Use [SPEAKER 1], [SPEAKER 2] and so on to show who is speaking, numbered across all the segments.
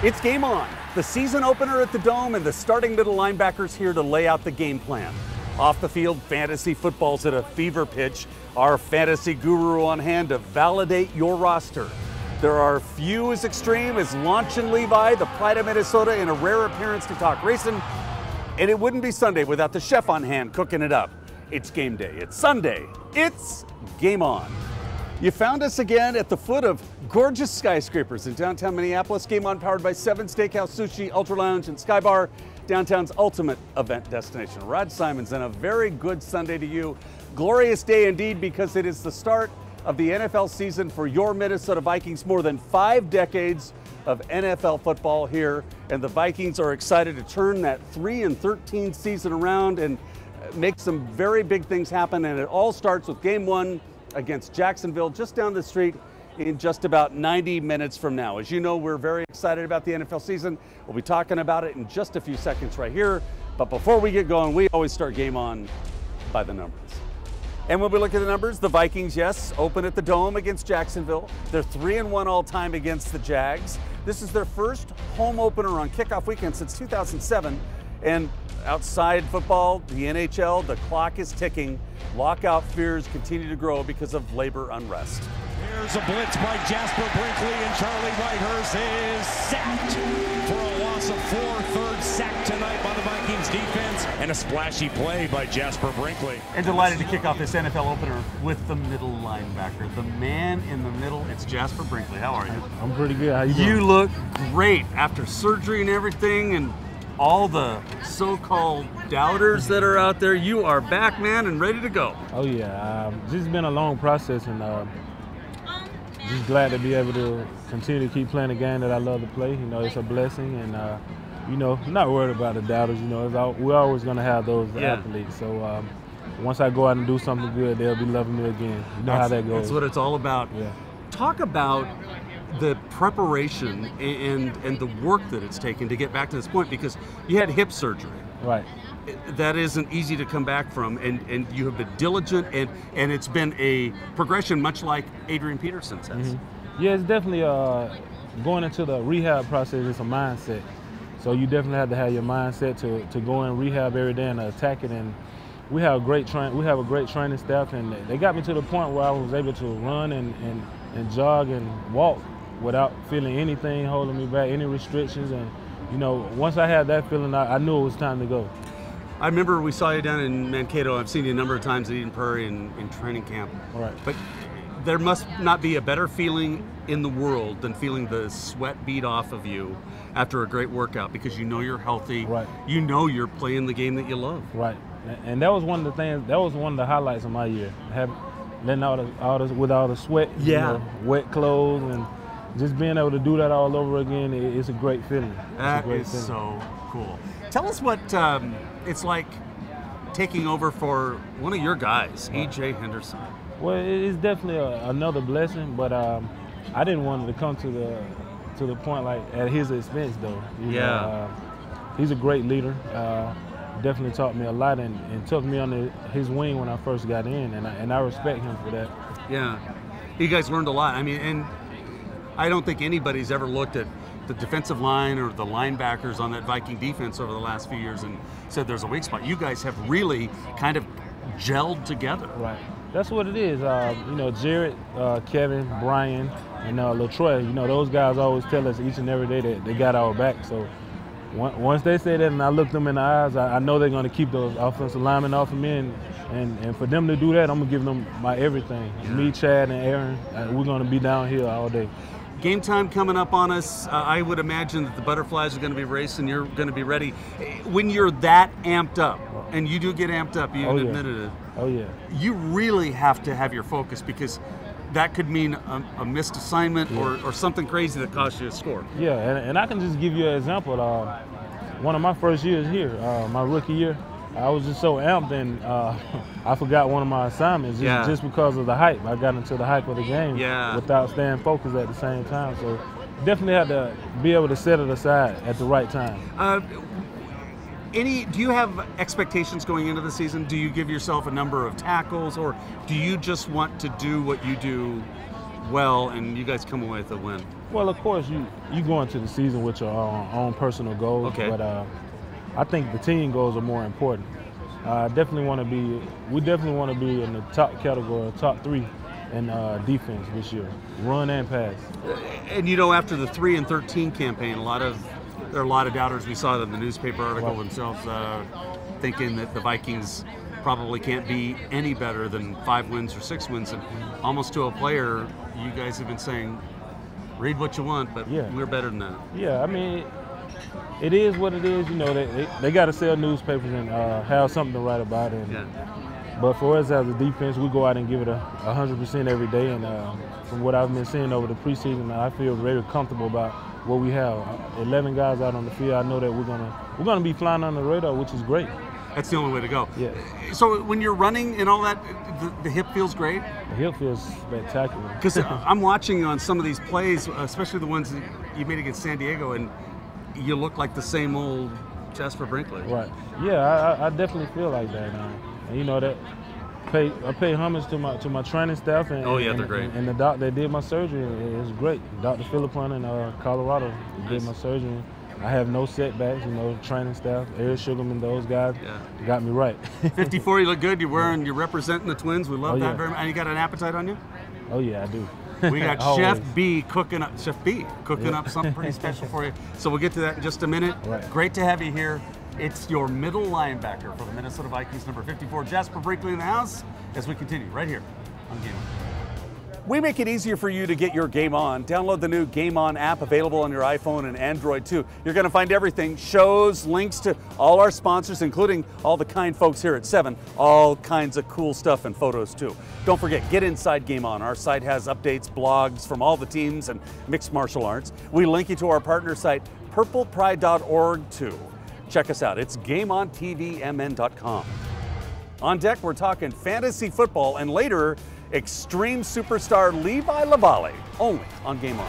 [SPEAKER 1] It's game on. The season opener at the Dome, and the starting middle linebackers here to lay out the game plan. Off the field, fantasy football's at a fever pitch. Our fantasy guru on hand to validate your roster. There are few as extreme as Launch and Levi, the pride of Minnesota, in a rare appearance to talk racing. And it wouldn't be Sunday without the chef on hand cooking it up. It's game day. It's Sunday. It's game on. You found us again at the foot of gorgeous skyscrapers in downtown Minneapolis. GameON powered by 7 Steakhouse, Sushi, Ultralounge, and Skybar, downtown's ultimate event destination. Rod Simons, and a very good Sunday to you. Glorious day indeed, because it is the start of the NFL season for your Minnesota Vikings. More than 5 decades of NFL football here, and the Vikings are excited to turn that 3-13 season around and make some very big things happen. And it all starts with game 1 against Jacksonville, just down the street in just about 90 minutes from now. As you know, we're very excited about the NFL season. We'll be talking about it in just a few seconds right here. But before we get going, we always start game on by the numbers. And when we look at the numbers, the Vikings, yes, open at the Dome against Jacksonville. They're 3-1 all time against the Jags. This is their first home opener on kickoff weekend since 2007. And outside football, the NHL, the clock is ticking. Lockout fears continue to grow because of labor unrest.
[SPEAKER 2] Here's a blitz by Jasper Brinkley, and Charlie Whitehurst is sacked for a loss of 4. Third sack tonight by the Vikings defense, and a splashy play by Jasper Brinkley.
[SPEAKER 1] And delighted to kick off this NFL opener with the middle linebacker, the man in the middle. It's Jasper Brinkley. How are you?
[SPEAKER 3] I'm pretty good. How you doing?
[SPEAKER 1] You look great after surgery and everything, and all the so-called doubters that are out there. You are back, man, and ready to go.
[SPEAKER 3] Oh yeah, this has been a long process, and just glad to be able to continue to keep playing the game that I love to play. You know, it's a blessing, and you know, not worried about the doubters. You know, we're always going to have those athletes. So once I go out and do something good, they'll be loving me again. You know how that goes.
[SPEAKER 1] That's what it's all about.
[SPEAKER 3] Yeah.
[SPEAKER 1] Talk about the preparation and the work that it's taken to get back to this point, because you had hip surgery.
[SPEAKER 3] Right.
[SPEAKER 1] That isn't easy to come back from, and you have been diligent, and it's been a progression much like Adrian Peterson says.
[SPEAKER 3] Mm-hmm. Yeah, it's definitely going into the rehab process. It's a mindset. So you definitely have to have your mindset to go in rehab every day and attack it. And we have a great training staff, and they got me to the point where I was able to run and jog and walk without feeling anything holding me back, any restrictions. And you know, once I had that feeling, I knew it was time to go.
[SPEAKER 1] I remember we saw you down in Mankato. I've seen you a number of times at Eden Prairie in training camp.
[SPEAKER 3] All right.
[SPEAKER 1] But there must not be a better feeling in the world than feeling the sweat beat off of you after a great workout, because you know you're healthy. Right. You know you're playing the game that you love.
[SPEAKER 3] Right. And that was one of the things. That was one of the highlights of my year. Letting with all the sweat.
[SPEAKER 1] Yeah.
[SPEAKER 3] You know, wet clothes, and just being able to do that all over again. It's a great feeling.
[SPEAKER 1] That is so cool. Tell us what it's like taking over for one of your guys, E.J. Henderson.
[SPEAKER 3] Well, it's definitely another blessing, but I didn't want it to come to the point like at his expense, though. You know, he's a great leader. Definitely taught me a lot, and took me under his wing when I first got in, and I respect him for that.
[SPEAKER 1] Yeah, you guys learned a lot. I mean, and I don't think anybody's ever looked at the defensive line or the linebackers on that Viking defense over the last few years and said there's a weak spot. You guys have really kind of gelled together.
[SPEAKER 3] Right. That's what it is. You know, Jared, Kevin, Brian, and LaTroy, you know, those guys always tell us each and every day that they got our back. So once they say that and I look them in the eyes, I know they're going to keep those offensive linemen off of me. And for them to do that, I'm going to give them my everything. Yeah. Me, Chad, and Aaron, we're going to be down here all day.
[SPEAKER 1] Game time coming up on us. I would imagine that the butterflies are going to be racing. You're going to be ready. When you're that amped up, and you do get amped up, you admitted it.
[SPEAKER 3] Oh, yeah.
[SPEAKER 1] You really have to have your focus, because that could mean a missed assignment or something crazy that costs you a score.
[SPEAKER 3] Yeah, and I can just give you an example. One of my first years here, my rookie year, I was just so amped, and I forgot one of my assignments just because of the hype. I got into the hype of the game without staying focused at the same time. So definitely had to be able to set it aside at the right time.
[SPEAKER 1] Do you have expectations going into the season? Do you give yourself a number of tackles, or do you just want to do what you do well and you guys come away with a win?
[SPEAKER 3] Well, of course, you go into the season with your own personal goals,
[SPEAKER 1] Okay.
[SPEAKER 3] but I think the team goals are more important. We definitely want to be in the top category, top 3 in defense this year, run and pass.
[SPEAKER 1] And you know, after the 3-13 campaign, there are a lot of doubters. We saw it in the newspaper article themselves, thinking that the Vikings probably can't be any better than 5 wins or 6 wins. And almost to a player, you guys have been saying, read what you want, but we're better than that.
[SPEAKER 3] Yeah, I mean, it is what it is. You know, they got to sell newspapers and have something to write about it. But for us as a defense, we go out and give it 100% every day. And from what I've been seeing over the preseason, I feel very comfortable about what we have. 11 guys out on the field. I know that we're gonna be flying on the radar, which is great.
[SPEAKER 1] That's the only way to go.
[SPEAKER 3] Yeah.
[SPEAKER 1] So when you're running and all that, the hip feels great?
[SPEAKER 3] The hip feels spectacular.
[SPEAKER 1] Because I'm watching on some of these plays, especially the ones that you made against San Diego, and you look like the same old Jasper Brinkley.
[SPEAKER 3] Right. Yeah, I definitely feel like that. And you know that I pay homage to my training staff and
[SPEAKER 1] they're great.
[SPEAKER 3] And the doc that did my surgery is great. Dr. Philippon in Colorado did my surgery. I have no setbacks, you know, training staff, Eric Sugarman, those guys got me right.
[SPEAKER 1] 54, you look good. You're representing the Twins. We love that very much. And you got an appetite on you?
[SPEAKER 3] Oh yeah, I do.
[SPEAKER 1] We got Chef B cooking up something pretty special for you. So we'll get to that in just a minute.
[SPEAKER 3] Right.
[SPEAKER 1] Great to have you here. It's your middle linebacker for the Minnesota Vikings, number 54, Jasper Brinkley in the house, as we continue right here on GameON. We make it easier for you to get your game on. Download the new GameON app, available on your iPhone and Android too. You're going to find everything, shows, links to all our sponsors, including all the kind folks here at 7, all kinds of cool stuff and photos too. Don't forget, get inside GameON. Our site has updates, blogs from all the teams and mixed martial arts. We link you to our partner site, purplepride.org too. Check us out. It's GameOnTVMN.com. On deck, we're talking fantasy football and later, Xtreme superstar Levi Lavallee, only on GameON.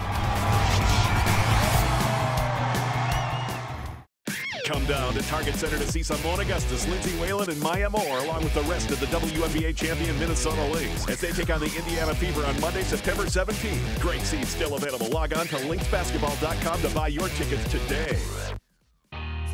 [SPEAKER 4] Come down to Target Center to see Simone Augustus, Lindsey Whalen, and Maya Moore, along with the rest of the WNBA champion Minnesota Lynx, as they take on the Indiana Fever on Monday, September 17th. Great seats still available. Log on to lynxbasketball.com to buy your tickets today.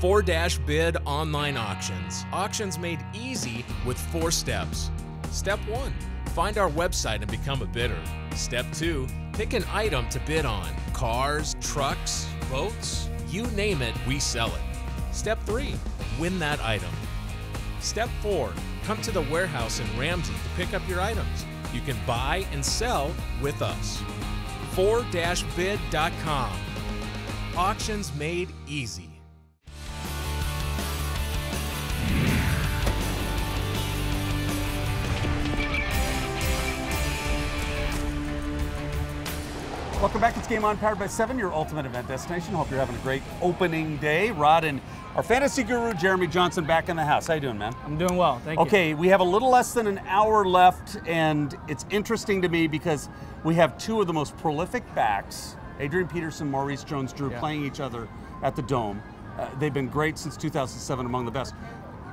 [SPEAKER 5] 4-Bid online auctions. Auctions made easy with 4 steps. Step 1, find our website and become a bidder. Step 2, pick an item to bid on. Cars, trucks, boats, you name it, we sell it. Step 3, win that item. Step 4, come to the warehouse in Ramsey to pick up your items. You can buy and sell with us. 4-Bid.com. Auctions made easy.
[SPEAKER 1] Welcome back. It's GameON, powered by 7, your ultimate event destination. Hope you're having a great opening day. Rod and our fantasy guru, Jeremy Johnson, back in the house. How you doing, man?
[SPEAKER 6] I'm doing well, thank you.
[SPEAKER 1] Okay, we have a little less than an hour left, and it's interesting to me because we have 2 of the most prolific backs, Adrian Peterson, Maurice Jones-Drew, playing each other at the Dome. They've been great since 2007, among the best.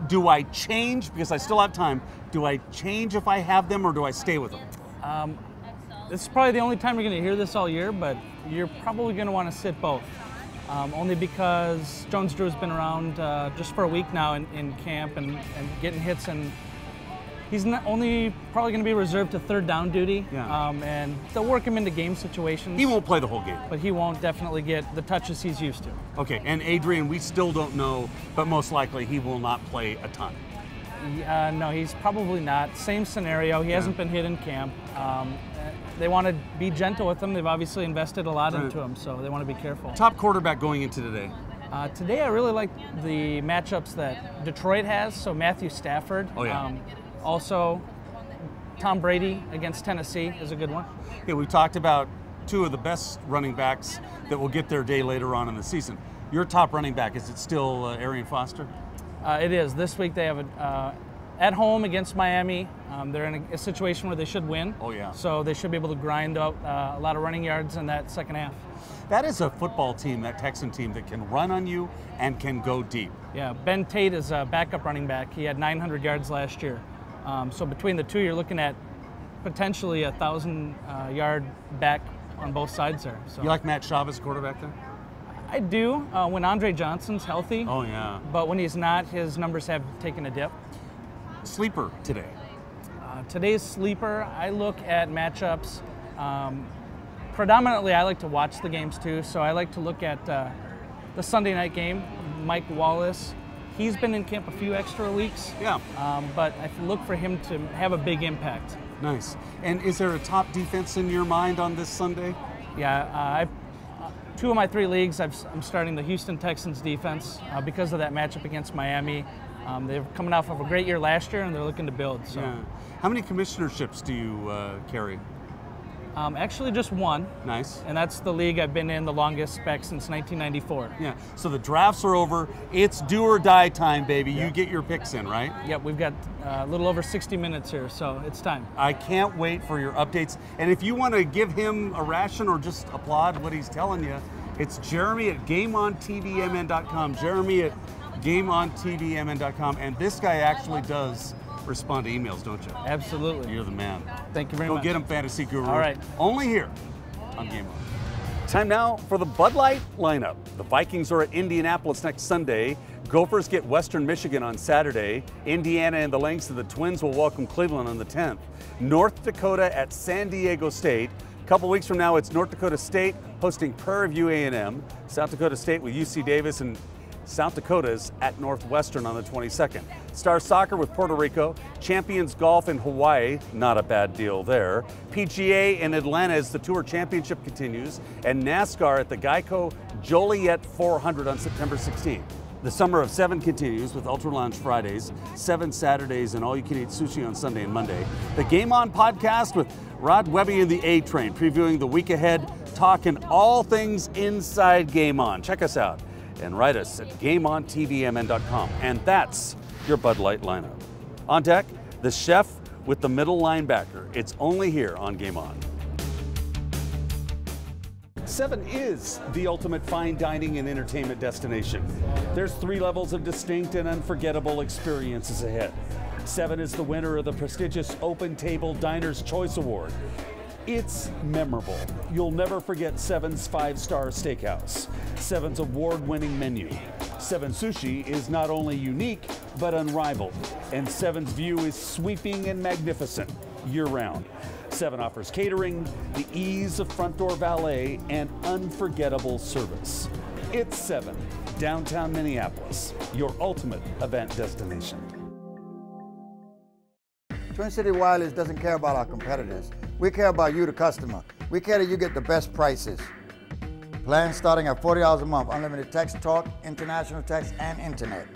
[SPEAKER 1] Do I change, because I still have time, do I change if I have them, or do I stay with them?
[SPEAKER 6] This is probably the only time you're going to hear this all year, but you're probably going to want to sit both. Only because Jones-Drew's been around just for a week now in camp and getting hits, and he's not only probably going to be reserved to third down duty, and they'll work him into game situations.
[SPEAKER 1] He won't play the whole game.
[SPEAKER 6] But he won't definitely get the touches he's used to.
[SPEAKER 1] Okay, and Adrian, we still don't know, but most likely he will not play a ton.
[SPEAKER 6] No, he's probably not. Same scenario. He hasn't been hit in camp. They want to be gentle with him. They've obviously invested a lot into him, so they want to be careful.
[SPEAKER 1] Top quarterback going into today?
[SPEAKER 6] Today I really like the matchups that Detroit has, so Matthew Stafford.
[SPEAKER 1] Oh, yeah.
[SPEAKER 6] Also, Tom Brady against Tennessee is a good one.
[SPEAKER 1] Yeah, we talked about 2 of the best running backs that will get their day later on in the season. Your top running back, is it still Arian Foster?
[SPEAKER 6] It is. This week they have at home against Miami. They're in a situation where they should win.
[SPEAKER 1] Oh, yeah.
[SPEAKER 6] So they should be able to grind out a lot of running yards in that second half.
[SPEAKER 1] That is a football team, that Texan team, that can run on you and can go deep.
[SPEAKER 6] Yeah, Ben Tate is a backup running back. He had 900 yards last year. So between the 2, you're looking at potentially a 1,000-yard back on both sides there. So
[SPEAKER 1] You like Matt Schaub as quarterback there?
[SPEAKER 6] I do when Andre Johnson's healthy.
[SPEAKER 1] Oh, yeah.
[SPEAKER 6] But when he's not, his numbers have taken a dip.
[SPEAKER 1] Sleeper today.
[SPEAKER 6] Today's sleeper, I look at matchups. Predominantly, I like to watch the games too, so I like to look at the Sunday night game. Mike Wallace, he's been in camp a few extra weeks.
[SPEAKER 1] Yeah.
[SPEAKER 6] But I look for him to have a big impact.
[SPEAKER 1] Nice. And is there a top defense in your mind on this Sunday?
[SPEAKER 6] Yeah, two of my 3 leagues, I'm starting the Houston Texans defense because of that matchup against Miami. They're coming off of a great year last year, and they're looking to build. So.
[SPEAKER 1] Yeah. How many commissionerships do you carry?
[SPEAKER 6] Actually, just one.
[SPEAKER 1] Nice.
[SPEAKER 6] And that's the league I've been in the longest spec since 1994.
[SPEAKER 1] Yeah. So the drafts are over. It's do or die time, baby. Yeah. You get your picks in, right?
[SPEAKER 6] Yep. We've got a little over 60 minutes here, so it's time.
[SPEAKER 1] I can't wait for your updates. And if you want to give him a ration or just applaud what he's telling you, it's Jeremy at GameOnTVMN.com. Jeremy at GameOnTVMN.com. And this guy actually does respond to emails, don't you?
[SPEAKER 6] Absolutely.
[SPEAKER 1] You're the man.
[SPEAKER 6] Thank you very
[SPEAKER 1] much.
[SPEAKER 6] much.
[SPEAKER 1] Go get him, Fantasy Guru.
[SPEAKER 6] All right.
[SPEAKER 1] Only here on GameOn. Time now for the Bud Light lineup. The Vikings are at Indianapolis next Sunday. Gophers get Western Michigan on Saturday. Indiana and the Lynx and the Twins will welcome Cleveland on the 10th. North Dakota at San Diego State. A couple weeks from now, it's North Dakota State hosting Prairie View A&M. South Dakota State with UC Davis, and South Dakota's at Northwestern on the 22nd. Star Soccer with Puerto Rico. Champions Golf in Hawaii, not a bad deal there. PGA in Atlanta as the Tour Championship continues. And NASCAR at the Geico Joliet 400 on September 16th. The Summer of 7 continues with Ultralounge Fridays, 7 Saturdays, and all-you-can-eat sushi on Sunday and Monday. The Game On podcast with Rod Webby and the A-Train, previewing the week ahead, talking all things inside Game On. Check us out and write us at GameOnTVMN.com. And that's your Bud Light lineup. On deck, the chef with the middle linebacker. It's only here on Game On. 7 is the ultimate fine dining and entertainment destination. There's 3 levels of distinct and unforgettable experiences ahead. 7 is the winner of the prestigious Open Table Diner's Choice Award. It's memorable. You'll never forget 7's 5-star steakhouse, 7's award-winning menu. 7 Sushi is not only unique, but unrivaled. And 7's view is sweeping and magnificent year-round. 7 offers catering, the ease of front door valet, and unforgettable service. It's 7, downtown Minneapolis, your ultimate event destination.
[SPEAKER 7] Twin City Wireless doesn't care about our competitors. We care about you, the customer. We care that you get the best prices. Plans starting at $40 a month, unlimited text, talk, international text, and internet.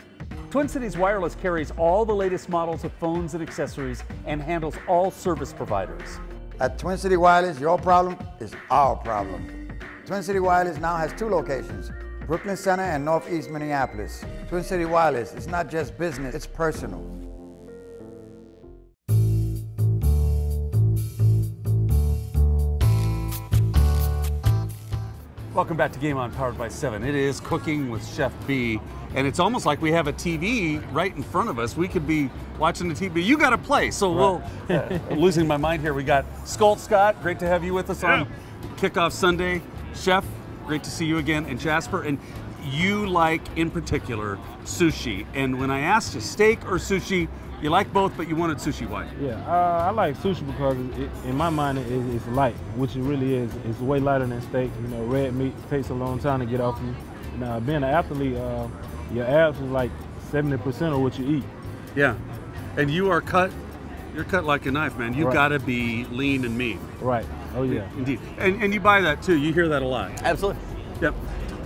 [SPEAKER 1] Twin Cities Wireless carries all the latest models of phones and accessories and handles all service providers.
[SPEAKER 7] At Twin City Wireless, your problem is our problem. Twin City Wireless now has 2 locations, Brooklyn Center and Northeast Minneapolis. Twin City Wireless, it's not just business, it's personal.
[SPEAKER 1] Welcome back to Game On, powered by 7. It is Cooking with Chef B, and it's almost like we have a TV right in front of us. We could be watching the TV. You got to play, so we'll, losing my mind here. We got Skolt Scott, great to have you with us on Kickoff Sunday. Chef, great to see you again, and Jasper, and you like, in particular, sushi. And when I asked you steak or sushi, you like both, but you wanted sushi. Why?
[SPEAKER 3] Yeah, I like sushi because in my mind it's light, which it really is. It's way lighter than steak. You know, red meat takes a long time to get off you. Now, being an athlete, your abs is like 70% of what you eat.
[SPEAKER 1] Yeah, and you're cut like a knife, man. You got to be lean and mean.
[SPEAKER 3] Right. Oh yeah.
[SPEAKER 1] Indeed. And you buy that too. You hear that a lot.
[SPEAKER 8] Absolutely.
[SPEAKER 1] Yep.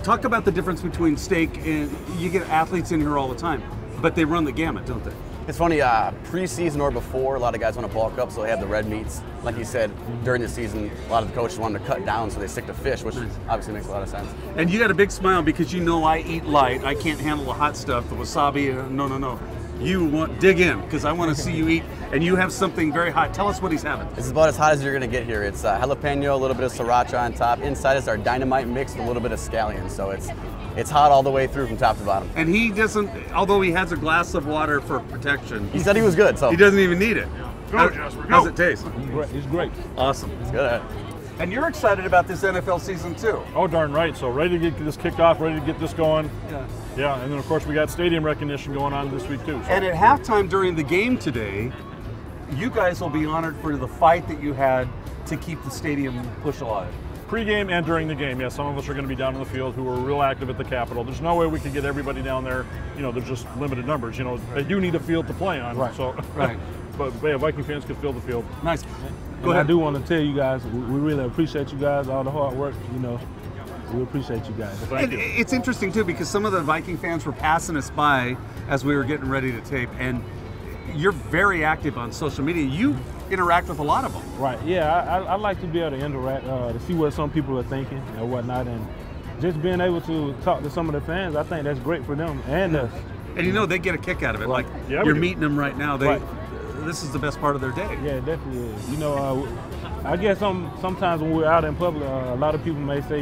[SPEAKER 1] Talk about the difference between steak and, you get athletes in here all the time, but they run the gamut, don't they?
[SPEAKER 8] It's funny, preseason or before, a lot of guys want to bulk up, so they have the red meats. Like you said, during the season, a lot of the coaches want them to cut down, so they stick to fish, which obviously makes a lot of sense.
[SPEAKER 1] And you got a big smile because you know I eat light. I can't handle the hot stuff, the wasabi. No. You want dig in because I want to see you eat, and you have something very hot. Tell us what he's having.
[SPEAKER 8] This is about as hot as you're going to get here. It's jalapeno, a little bit of sriracha on top. Inside is our dynamite mix with a little bit of scallion, so it's hot all the way through from top to bottom.
[SPEAKER 1] And he doesn't, although he has a glass of water for protection.
[SPEAKER 8] He said he was good, so.
[SPEAKER 1] He doesn't even need it.
[SPEAKER 4] Go, Jasper, go.
[SPEAKER 1] How's it taste?
[SPEAKER 3] It's great.
[SPEAKER 1] Awesome.
[SPEAKER 8] It's good.
[SPEAKER 1] And you're excited about this NFL season too.
[SPEAKER 9] Oh, darn right. So ready to get this kicked off, ready to get this going.
[SPEAKER 1] Yeah.
[SPEAKER 9] Yeah, and then of course we got stadium recognition going on this week too. So.
[SPEAKER 1] And at halftime during the game today, you guys will be honored for the fight that you had to keep the stadium pushed alive.
[SPEAKER 9] Pre-game and during the game, yes, some of us are going to be down in the field who are real active at the Capitol. There's no way we can get everybody down there. You know, there's just limited numbers. You know, they do need a field to play on.
[SPEAKER 3] Right.
[SPEAKER 9] So,
[SPEAKER 1] right.
[SPEAKER 9] But yeah, Viking fans can fill the field.
[SPEAKER 1] Nice.
[SPEAKER 3] And
[SPEAKER 1] Go ahead.
[SPEAKER 3] I do want to tell you guys, we really appreciate you guys, all the hard work. You know, we appreciate you guys.
[SPEAKER 9] Well, thank you.
[SPEAKER 1] It's interesting too because some of the Viking fans were passing us by as we were getting ready to tape, and you're very active on social media. You interact with a lot of them.
[SPEAKER 3] Right, yeah, I like to be able to interact, to see what some people are thinking and whatnot, and just being able to talk to some of the fans, I think that's great for them and us.
[SPEAKER 1] And you know, they get a kick out of it.
[SPEAKER 3] Right.
[SPEAKER 1] Like,
[SPEAKER 9] Yeah,
[SPEAKER 1] you're
[SPEAKER 9] we do.
[SPEAKER 1] meeting them right now.
[SPEAKER 3] Right.
[SPEAKER 1] This is the best part of their day.
[SPEAKER 3] Yeah, it definitely is. You know, I guess sometimes when we're out in public, a lot of people may say,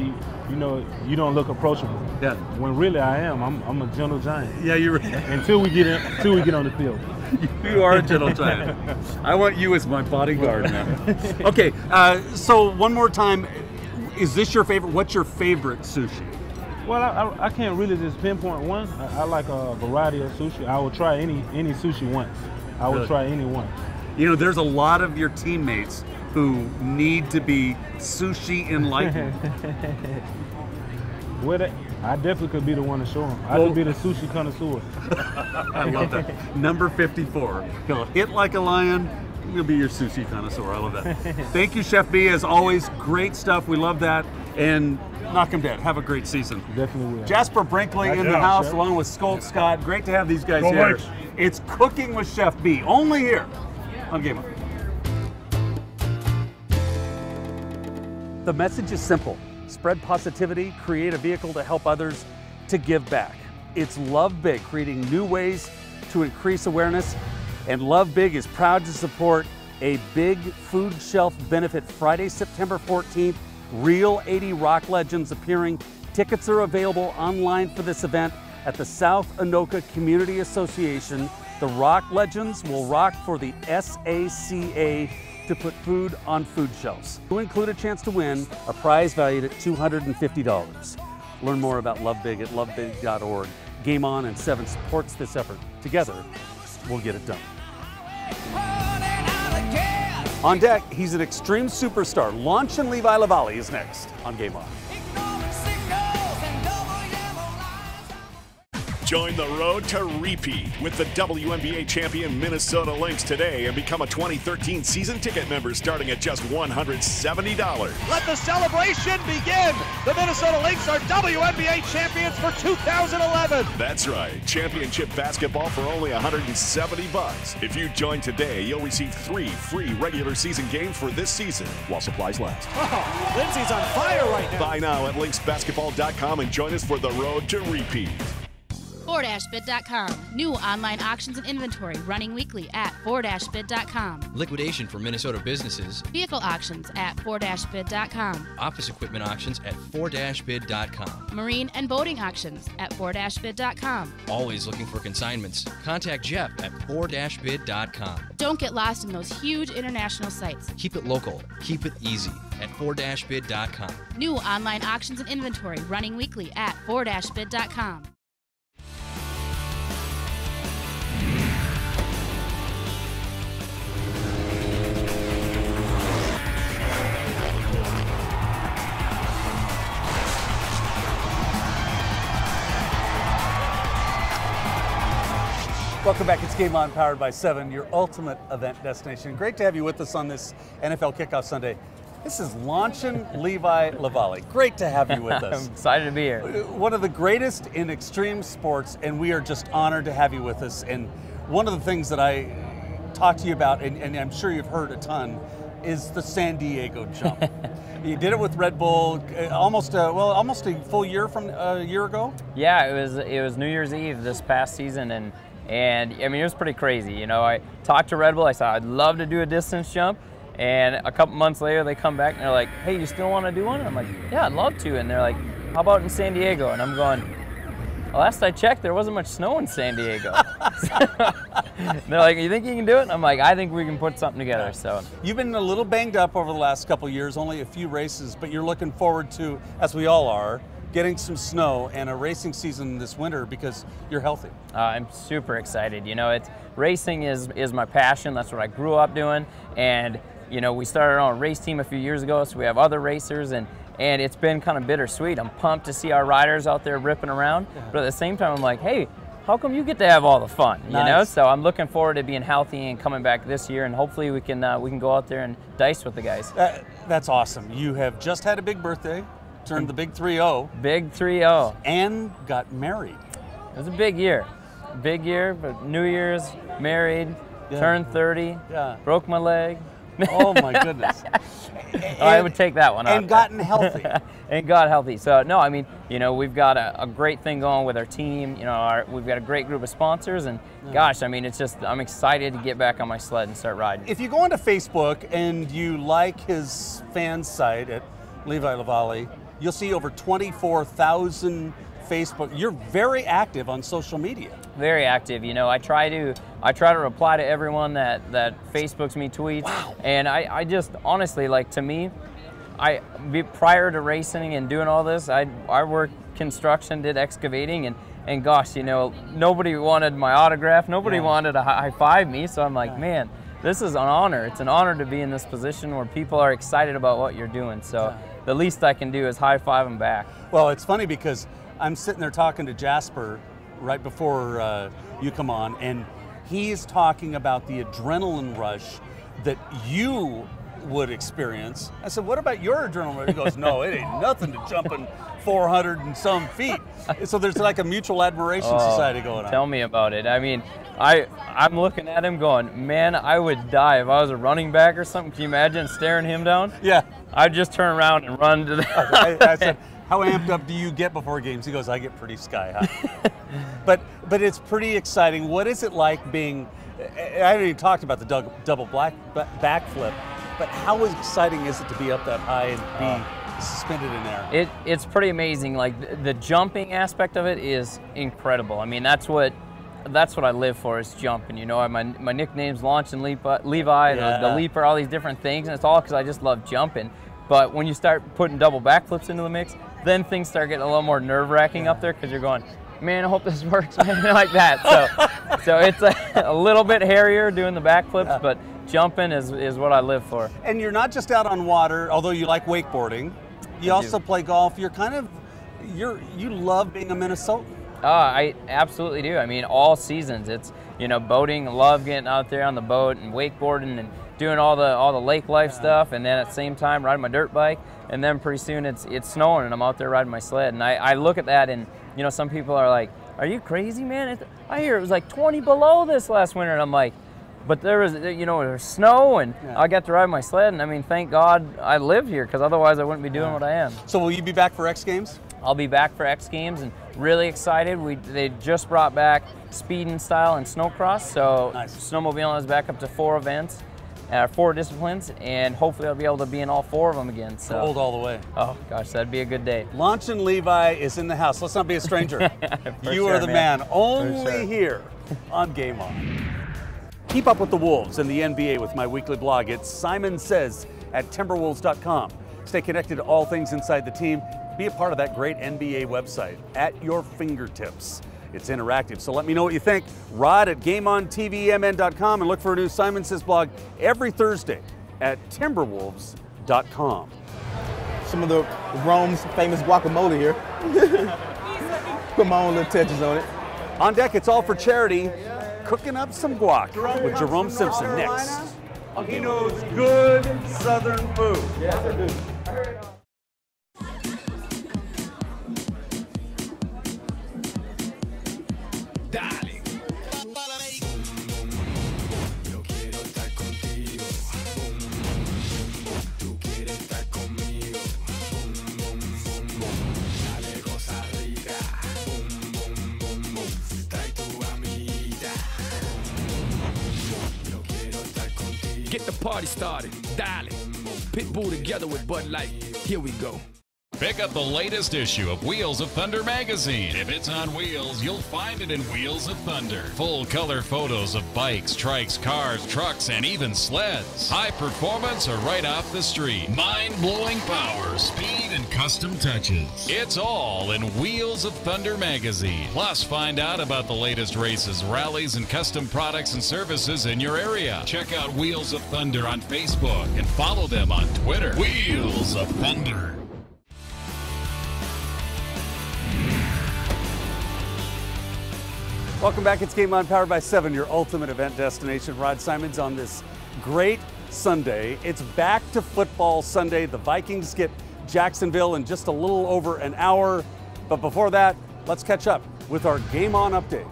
[SPEAKER 3] you know, you don't look approachable.
[SPEAKER 1] Yeah.
[SPEAKER 3] When really I am. I'm a gentle giant.
[SPEAKER 1] Yeah, you're
[SPEAKER 3] Until we get on the field.
[SPEAKER 1] You are a gentle giant. I want you as my bodyguard now. Okay, so one more time, is this your favorite? What's your favorite sushi?
[SPEAKER 3] Well, I can't really just pinpoint one. I like a variety of sushi. I will try any sushi once. I will
[SPEAKER 1] Really?
[SPEAKER 3] try any once.
[SPEAKER 1] You know, there's a lot of your teammates who need to be sushi enlightened.
[SPEAKER 3] With it, I definitely could be the one to show them. I
[SPEAKER 1] Well-
[SPEAKER 3] could be the sushi connoisseur.
[SPEAKER 1] I love that. Number 54. He'll hit like a lion. He'll be your sushi connoisseur. I love that. Thank you, Chef B. As always, great stuff. We love that. And knock 'em dead. Have a great season.
[SPEAKER 3] Definitely will.
[SPEAKER 1] Jasper Brinkley in the
[SPEAKER 9] Yeah,
[SPEAKER 1] house
[SPEAKER 9] Chef.
[SPEAKER 1] along with Skolt Scott. Great to have these guys
[SPEAKER 9] Go
[SPEAKER 1] here.
[SPEAKER 9] Vikes.
[SPEAKER 1] It's Cooking with Chef B. Only here on GameON. The message is simple. Spread positivity, create a vehicle to help others, to give back. It's Love Big, creating new ways to increase awareness. And Love Big is proud to support a big food shelf benefit Friday, September 14th. Real 80 rock legends appearing. Tickets are available online for this event at the South Anoka Community Association. The rock legends will rock for the SACA to put food on food shelves. To include a chance to win a prize valued at $250. Learn more about Love Big at lovebig.org. GameON and 7 supports this effort. Together, we'll get it done. On deck, he's an extreme superstar. Launch and Levi Lavallee is next on GameON.
[SPEAKER 4] Join the road to repeat with the WNBA champion Minnesota Lynx today and become a 2013 season ticket member starting at just $170.
[SPEAKER 2] Let the celebration begin. The Minnesota Lynx are WNBA champions for 2011.
[SPEAKER 4] That's right, championship basketball for only $170. If you join today, you'll receive 3 free regular season games for this season while supplies last.
[SPEAKER 2] Oh, Lindsay's on fire right now.
[SPEAKER 4] Buy now at lynxbasketball.com and join us for the road to repeat.
[SPEAKER 10] Ford-Bid.com. New online auctions and inventory running weekly at Ford-Bid.com.
[SPEAKER 11] Liquidation for Minnesota businesses.
[SPEAKER 10] Vehicle auctions at Ford-Bid.com.
[SPEAKER 11] Office equipment auctions at Ford-Bid.com.
[SPEAKER 10] Marine and boating auctions at Ford-Bid.com.
[SPEAKER 11] Always looking for consignments. Contact Jeff at Ford-Bid.com.
[SPEAKER 10] Don't get lost in those huge international sites.
[SPEAKER 11] Keep it local. Keep it easy at Ford-Bid.com.
[SPEAKER 10] New online auctions and inventory running weekly at Ford-Bid.com.
[SPEAKER 1] Welcome back. It's Game On, powered by 7, your ultimate event destination. Great to have you with us on this NFL Kickoff Sunday. This is Launchin' Levi Lavallee. Great to have you with us.
[SPEAKER 12] I'm excited to be here.
[SPEAKER 1] One of the greatest in extreme sports, and we are just honored to have you with us. And one of the things that I talk to you about, and I'm sure you've heard a ton, is the San Diego jump. You did it with Red Bull almost a full year from a year ago?
[SPEAKER 12] Yeah, it was New Year's Eve this past season, and I mean, it was pretty crazy. You know, I talked to Red Bull. I said I'd love to do a distance jump, and a couple months later they come back and they're like, "Hey, you still want to do one?" And I'm like, "Yeah, I'd love to." And they're like, "How about in San Diego?" And I'm going, last I checked, there wasn't much snow in San Diego. They're like, you think you can do it? And I'm like, I think we can put something together. So
[SPEAKER 1] you've been a little banged up over the last couple of years, only a few races, but you're looking forward to, as we all are, getting some snow and a racing season this winter because you're healthy.
[SPEAKER 12] I'm super excited. You know, racing is my passion. That's what I grew up doing. And, you know, we started on a race team a few years ago, so we have other racers, and it's been kind of bittersweet. I'm pumped to see our riders out there ripping around, but at the same time, I'm like, hey, how come you get to have all the fun? You know, so I'm looking forward to being healthy and coming back this year, and hopefully we can go out there and dice with the guys.
[SPEAKER 1] That's awesome. You have just had a big birthday, turned the big 3-0.
[SPEAKER 12] Big 3-0.
[SPEAKER 1] And got married.
[SPEAKER 12] It was a big year. Big year, but New Year's, married, turned 30, broke my leg.
[SPEAKER 1] Oh my goodness.
[SPEAKER 12] I would take that one off.
[SPEAKER 1] And gotten healthy.
[SPEAKER 12] And got healthy. So no, I mean, you know, we've got a great thing going with our team. You know, we've got a great group of sponsors, and gosh, I mean, it's just, I'm excited to get back on my sled and start riding.
[SPEAKER 1] If you go onto Facebook and you like his fan site at Levi Lavallee, you'll see over 24,000 Facebook. You're very active on social media.
[SPEAKER 12] Very active. You know, I try to reply to everyone that Facebooks me tweets.
[SPEAKER 1] Wow.
[SPEAKER 12] And I just honestly, like, to me, prior to racing and doing all this, I worked construction, did excavating, and gosh, you know, nobody wanted my autograph, nobody wanted to high five me. So I'm like, man, this is an honor. It's an honor to be in this position where people are excited about what you're doing. So the least I can do is high five them back.
[SPEAKER 1] Well, it's funny because I'm sitting there talking to Jasper right before you come on, and he's talking about the adrenaline rush that you would experience. I said, what about your adrenaline rush? He goes, no, it ain't nothing to jumping 400 and some feet. So there's like a mutual admiration society going on.
[SPEAKER 12] Tell me about it. I mean, I'm looking at him going, man, I would die if I was a running back or something. Can you imagine staring him down?
[SPEAKER 1] Yeah.
[SPEAKER 12] I'd just turn around and run to the...
[SPEAKER 1] I said, how amped up do you get before games? He goes, I get pretty sky high. but it's pretty exciting. What is it like being, I haven't even talked about the double backflip, but how exciting is it to be up that high and be suspended in air?
[SPEAKER 12] It's pretty amazing. Like, the jumping aspect of it is incredible. I mean, that's what I live for, is jumping. You know, my nickname's Launch and Levi, the Leaper, all these different things, and it's all because I just love jumping. But when you start putting double backflips into the mix, then things start getting a little more nerve-wracking up there, because you're going, man, I hope this works, like that. So it's a little bit hairier doing the backflips, but jumping is what I live for.
[SPEAKER 1] And you're not just out on water, although you like wakeboarding. You also play golf. You're you love being a Minnesotan.
[SPEAKER 12] I absolutely do. I mean, all seasons. It's, you know, boating. Love getting out there on the boat and wakeboarding and doing all the lake life stuff, and then at the same time riding my dirt bike. And then pretty soon it's snowing and I'm out there riding my sled. And I look at that, and, you know, some people are like, "Are you crazy, man? I hear it was like 20 below this last winter." And I'm like, but there was, you know, there's snow, and I got to ride my sled. And I mean, thank God I live here, because otherwise I wouldn't be doing what I am.
[SPEAKER 1] So will you be back for X Games?
[SPEAKER 12] I'll be back for X Games, and really excited. They just brought back speed and style and snowcross, so snowmobiling is back up to 4 events, 4 disciplines, and hopefully I'll be able to be in all 4 of them again. So
[SPEAKER 1] hold all the way.
[SPEAKER 12] Oh gosh, that'd be a good day.
[SPEAKER 1] Launch and Levi is in the house. Let's not be a stranger. You are the man. Only here on GameON. Keep up with the Wolves and the NBA with my weekly blog. It's Simon Says at Timberwolves.com. Stay connected to all things inside the team. Be a part of that great NBA website at your fingertips. It's interactive, so let me know what you think. Rod at GameOnTVMN.com, and look for a new Simon Says blog every Thursday at Timberwolves.com.
[SPEAKER 13] Some of the Rome's famous guacamole here. Put my own little touches on it.
[SPEAKER 1] On deck, it's all for charity. Cooking up some guac with Jerome Simpson next. He knows good Southern food.
[SPEAKER 13] Yes, I do.
[SPEAKER 14] Get the party started, dial it. Pitbull together with Bud Light. Here we go. Pick up the latest issue of Wheels of Thunder magazine. If it's on wheels, you'll find it in Wheels of Thunder. Full color photos of bikes, trikes, cars, trucks, and even sleds. High performance or right off the street. Mind-blowing power, speed, and custom touches. It's all in Wheels of Thunder magazine. Plus, find out about the latest races, rallies, and custom products and services in your area. Check out Wheels of Thunder on Facebook and follow them on Twitter. Wheels of Thunder.
[SPEAKER 1] Welcome back. It's Game On, powered by 7, your ultimate event destination. Rod Simons on this great Sunday. It's back to football Sunday. The Vikings get Jacksonville in just a little over an hour. But before that, let's catch up with our Game On update.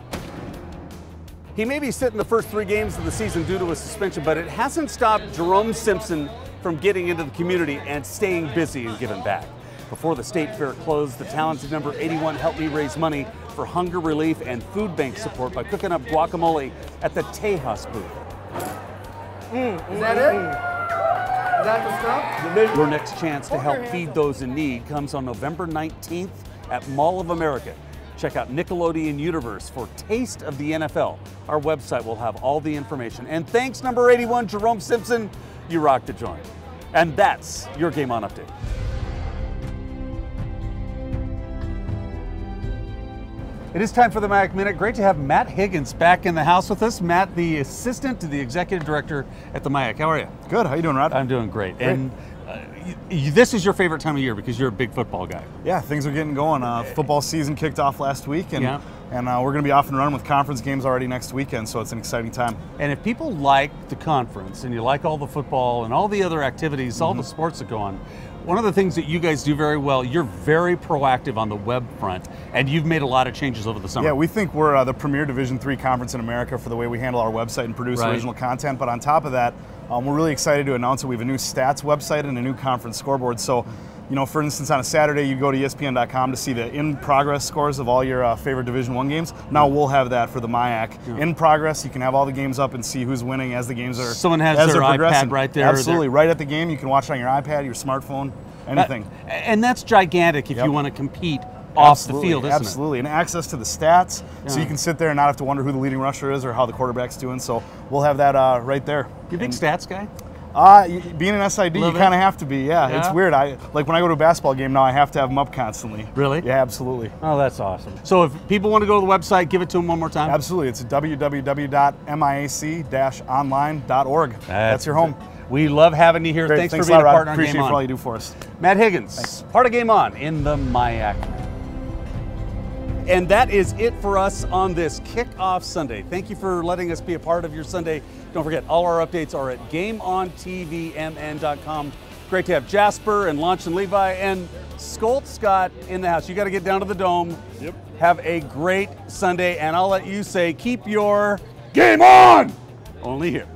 [SPEAKER 1] He may be sitting the first 3 games of the season due to a suspension, but it hasn't stopped Jerome Simpson from getting into the community and staying busy and giving back. Before the state fair closed, the talented number 81 helped me raise money for hunger relief and food bank support by cooking up guacamole at the Tejas booth.
[SPEAKER 15] Is that it? Is that the stuff?
[SPEAKER 1] Your next chance to help feed those in need comes on November 19th at Mall of America. Check out Nickelodeon Universe for Taste of the NFL. Our website will have all the information. And thanks, number 81, Jerome Simpson. You rock the joint. And that's your Game On update. It is time for the MIAC Minute. Great to have Matt Higgins back in the house with us. Matt, the assistant to the executive director at the MIAC. How are you?
[SPEAKER 16] Good. How you doing, Rod?
[SPEAKER 1] I'm doing great. And this is your favorite time of year because you're a big football guy.
[SPEAKER 16] Yeah, things are getting going. Football season kicked off last week, and we're going to be off and running with conference games already next weekend, so it's an exciting time.
[SPEAKER 1] And if people like the conference and you like all the football and all the other activities, all the sports that go on, one of the things that you guys do very well, you're very proactive on the web front, and you've made a lot of changes over the summer.
[SPEAKER 16] Yeah, we think we're the premier Division III conference in America for the way we handle our website and produce original content. But on top of that, we're really excited to announce that we have a new stats website and a new conference scoreboard. So, you know, for instance, on a Saturday, you go to ESPN.com to see the in-progress scores of all your favorite Division I games. Now we'll have that for the MIAC. Yeah. In progress, you can have all the games up and see who's winning as the games are
[SPEAKER 1] Someone has their iPad right there.
[SPEAKER 16] Absolutely, right at the game. You can watch it on your iPad, your smartphone, anything.
[SPEAKER 1] And that's gigantic if you want to compete off the field, isn't it?
[SPEAKER 16] Absolutely, and access to the stats, so you can sit there and not have to wonder who the leading rusher is or how the quarterback's doing. So we'll have that right there.
[SPEAKER 1] You a big stats guy?
[SPEAKER 16] Being an SID, you kind of have to be. Yeah, it's weird. Like when I go to a basketball game now, I have to have them up constantly.
[SPEAKER 1] Really?
[SPEAKER 16] Yeah, absolutely.
[SPEAKER 1] Oh, that's awesome. So if people want to go to the website, give it to them one more time.
[SPEAKER 16] Absolutely. It's www.miac-online.org. That's your home.
[SPEAKER 1] We love having you here.
[SPEAKER 16] Great.
[SPEAKER 1] Thanks for being a partner on Game On.
[SPEAKER 16] Appreciate all you do for us.
[SPEAKER 1] Matt Higgins, part of Game On in the MIAC. And that is it for us on this kickoff Sunday. Thank you for letting us be a part of your Sunday. Don't forget, all our updates are at GameOnTVMN.com. Great to have Jasper and Launch and Levi and Scott in the house. You got to get down to the Dome.
[SPEAKER 9] Yep.
[SPEAKER 1] Have a great Sunday, and I'll let you say, keep your Game On! Only here.